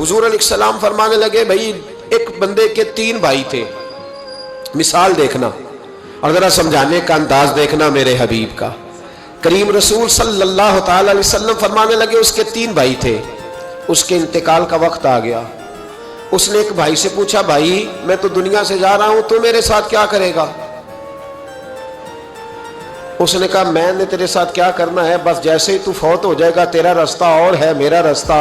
حضور علیہ السلام فرمانے لگے بھائی ایک بندے کے 3 بھائی تھے، مثال دیکھنا اور ذرا سمجھانے کا انداز دیکھنا میرے حبیب کا۔ کریم رسول صلی اللہ تعالی علیہ وسلم فرمانے لگے اس کے 3 بھائی تھے، اس کے انتقال کا وقت آ گیا۔ اس نے ایک بھائی سے پوچھا بھائی میں تو دنیا سے جا رہا ہوں، تو میرے ساتھ کیا کرے گا؟ اس نے کہا میں نے تیرے ساتھ کیا کرنا ہے، بس جیسے ہی تو فوت ہو جائے گا تیرا رستہ اور ہے میرا رستہ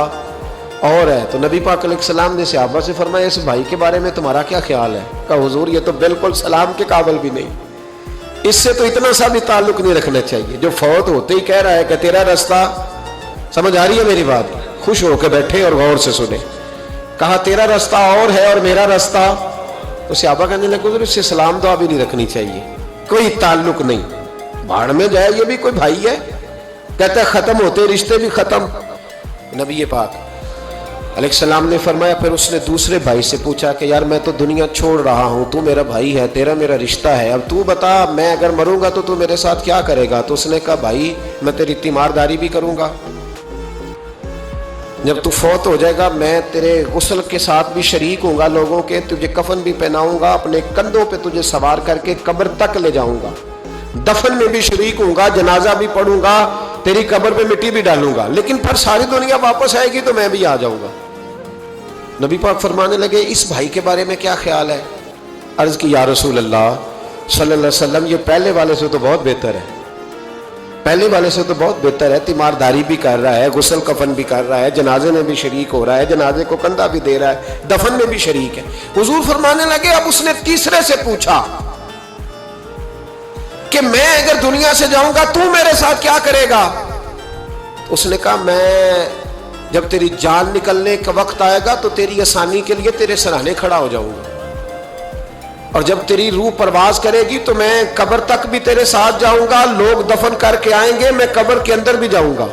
اور ہے۔ تو نبی پاک علیہ السلام نے صحابہ سے فرمایا اس بھائی کے بارے میں تمہارا کیا خیال ہے؟ کہا حضور یہ تو بالکل سلام کے قابل بھی نہیں، اس سے تو اتنا سا بھی تعلق نہیں رکھنا چاہیے، جو فوت ہوتے ہی کہہ رہا ہے کہ تیرا رستہ، سمجھ آ رہی ہے میری بات؟ خوش ہو کے بیٹھے اور غور سے سنیں۔ کہا تیرا رستہ اور ہے اور میرا رستہ، تو صحابہ کہنے لگے حضور اس سے سلام دعا بھی نہیں رکھنی چاہیے، کوئی تعلق نہیں، بھاڑ میں جائے یہ بھی کوئی بھائی ہے؟ کہتا ہے ختم ہوتے رشتے بھی ختم۔ نبی پاک علیہ السلام نے فرمایا، پھر اس نے دوسرے بھائی سے پوچھا کہ یار میں تو دنیا چھوڑ رہا ہوں، تو میرا بھائی ہے، تیرا میرا رشتہ ہے، اب تو بتا میں اگر مروں گا تو میرے ساتھ کیا کرے گا؟ تو اس نے کہا بھائی میں تیری تیمارداری بھی کروں گا، جب تو فوت ہو جائے گا میں تیرے غسل کے ساتھ بھی شریک ہوں گا، لوگوں کے تجھے کفن بھی پہناؤں گا، اپنے کندھوں پہ تجھے سوار کر کے قبر تک لے جاؤں گا، دفن میں بھی شریک ہوں گا، جنازہ بھی پڑھوں گا، تیری قبر پہ مٹی بھی ڈالوں گا، لیکن پھر ساری دنیا واپس آئے گی تو میں بھی آ جاؤں گا۔ نبی پاک فرمانے لگے اس بھائی کے بارے میں کیا خیال ہے؟ عرض کی یا رسول اللہ صلی اللہ علیہ وسلم یہ پہلے والے سے تو بہت بہتر ہے، پہلے والے سے تو بہت بہتر ہے، تیمارداری بھی کر رہا ہے، غسل کفن بھی کر رہا ہے، جنازے میں بھی شریک ہو رہا ہے، جنازے کو کندھا بھی دے رہا ہے، دفن میں بھی شریک ہے۔ حضور فرمانے لگے اب اس نے تیسرے سے پوچھا کہ میں اگر دنیا سے جاؤں گا تو میرے ساتھ کیا کرے گا؟ اس نے کہا میں جب تیری جان نکلنے کا وقت آئے گا تو تیری آسانی کے لیے تیرے سرانے کھڑا ہو جاؤں گا، اور جب تیری روح پرواز کرے گی تو میں قبر تک بھی تیرے ساتھ جاؤں گا، لوگ دفن کر کے آئیں گے، میں قبر کے اندر بھی جاؤں گا،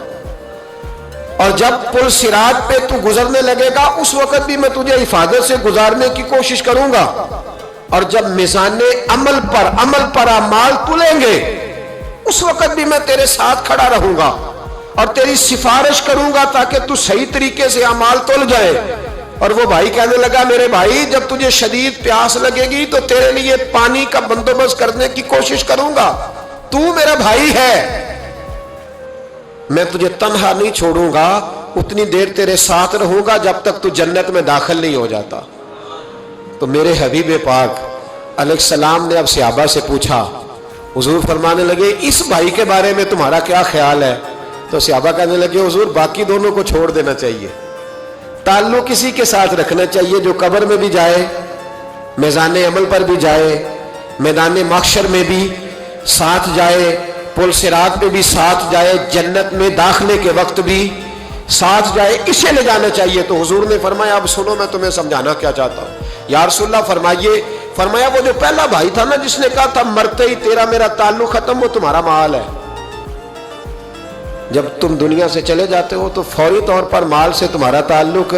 اور جب پل صراط پہ تو گزرنے لگے گا اس وقت بھی میں تجھے حفاظت سے گزارنے کی کوشش کروں گا، اور جب میزان عمل پر اعمال تلیں گے اس وقت بھی میں تیرے ساتھ کھڑا رہوں گا اور تیری سفارش کروں گا تاکہ تو صحیح طریقے سے اعمال تل جائے۔ اور وہ بھائی کہنے لگا میرے بھائی جب تجھے شدید پیاس لگے گی تو تیرے لیے پانی کا بندوبست کرنے کی کوشش کروں گا، تو میرا بھائی ہے، میں تجھے تنہا نہیں چھوڑوں گا، اتنی دیر تیرے ساتھ رہوں گا جب تک تو جنت میں داخل نہیں ہو جاتا۔ تو میرے حبیب پاک علیہ السلام نے اب صحابہ سے پوچھا، حضور فرمانے لگے اس بھائی کے بارے میں تمہارا کیا خیال ہے؟ تو صحابہ کہنے لگے حضور باقی دونوں کو چھوڑ دینا چاہیے، تعلق کسی کے ساتھ رکھنا چاہیے جو قبر میں بھی جائے، میزان عمل پر بھی جائے، میدان محشر میں بھی ساتھ جائے، پل صراط پہ بھی ساتھ جائے، جنت میں داخلے کے وقت بھی ساتھ جائے، اسے لے جانا چاہیے۔ تو حضور نے فرمایا اب سنو میں تمہیں سمجھانا کیا چاہتا ہوں۔ یا رسول اللہ فرمایا وہ جو پہلا بھائی تھا نا جس نے کہا تھا مرتے ہی تیرا میرا تعلق ختم، وہ تمہارا مال ہے، جب تم دنیا سے چلے جاتے ہو تو فوری طور پر مال سے تمہارا تعلق۔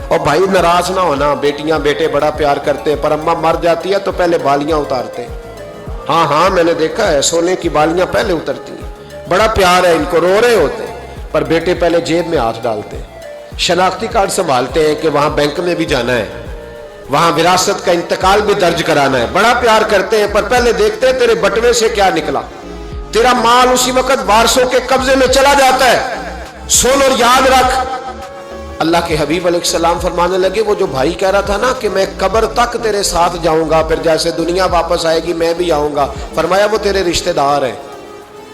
اور بھائی ناراض نہ ہونا، بیٹیاں بیٹے بڑا پیار کرتے ہیں، پر اماں مر جاتی ہے تو پہلے بالیاں اتارتے ہیں، ہاں میں نے دیکھا ہے، سونے کی بالیاں پہلے اترتی ہیں، بڑا پیار ہے ان کو، رو رہے ہوتے ہیں، پر بیٹے پہلے جیب میں ہاتھ ڈالتے ہیں، شناختی کارڈ سنبھالتے ہیں کہ وہاں بینک میں بھی جانا ہے، وہاں وراثت کا انتقال بھی درج کرانا ہے، بڑا پیار کرتے ہیں، پر پہلے دیکھتے ہیں تیرے بٹوے سے کیا نکلا، تیرا مال اسی وقت وارثوں کے قبضے میں چلا جاتا ہے، سن اور یاد رکھ۔ اللہ کے حبیب علیہ السلام فرمانے لگے وہ جو بھائی کہہ رہا تھا نا کہ میں قبر تک تیرے ساتھ جاؤں گا، پھر جیسے دنیا واپس آئے گی میں بھی آؤں گا، فرمایا وہ تیرے رشتہ دار ہے،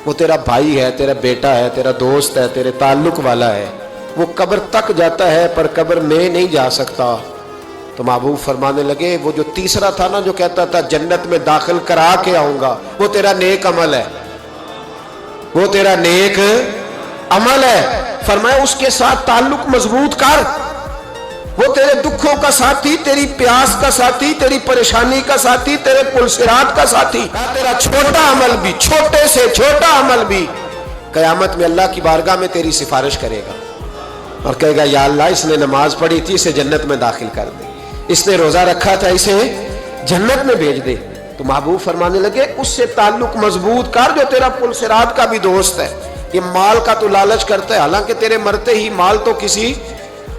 وہ تیرا بھائی ہے، تیرا بیٹا ہے، تیرا دوست ہے، تیرے تعلق والا ہے، وہ قبر تک جاتا ہے پر قبر میں نہیں جا سکتا۔ تو محبوب فرمانے لگے وہ جو تیسرا تھا نا جو کہتا تھا جنت میں داخل کرا کے آؤں گا، وہ تیرا نیک عمل ہے، وہ تیرا نیک عمل ہے، فرمایا اس کے ساتھ تعلق مضبوط کر، وہ تیرے دکھوں کا ساتھی، تیری پیاس کا ساتھی، تیری پریشانی کا ساتھی، تیرے پل صراط کا ساتھی، تیرا چھوٹا عمل بھی، چھوٹے سے چھوٹا عمل بھی قیامت میں اللہ کی بارگاہ میں تیری سفارش کرے گا اور کہے گا یا اللہ اس نے نماز پڑھی تھی اسے جنت میں داخل کر دے، اس نے روزہ رکھا تھا اسے جنت میں بھیج دے۔ تو محبوب فرمانے لگے اس سے تعلق مضبوط کر جو تیرا پل صراط کا بھی دوست ہے۔ یہ مال کا تو لالچ کرتا ہے، حالانکہ تیرے مرتے ہی مال تو کسی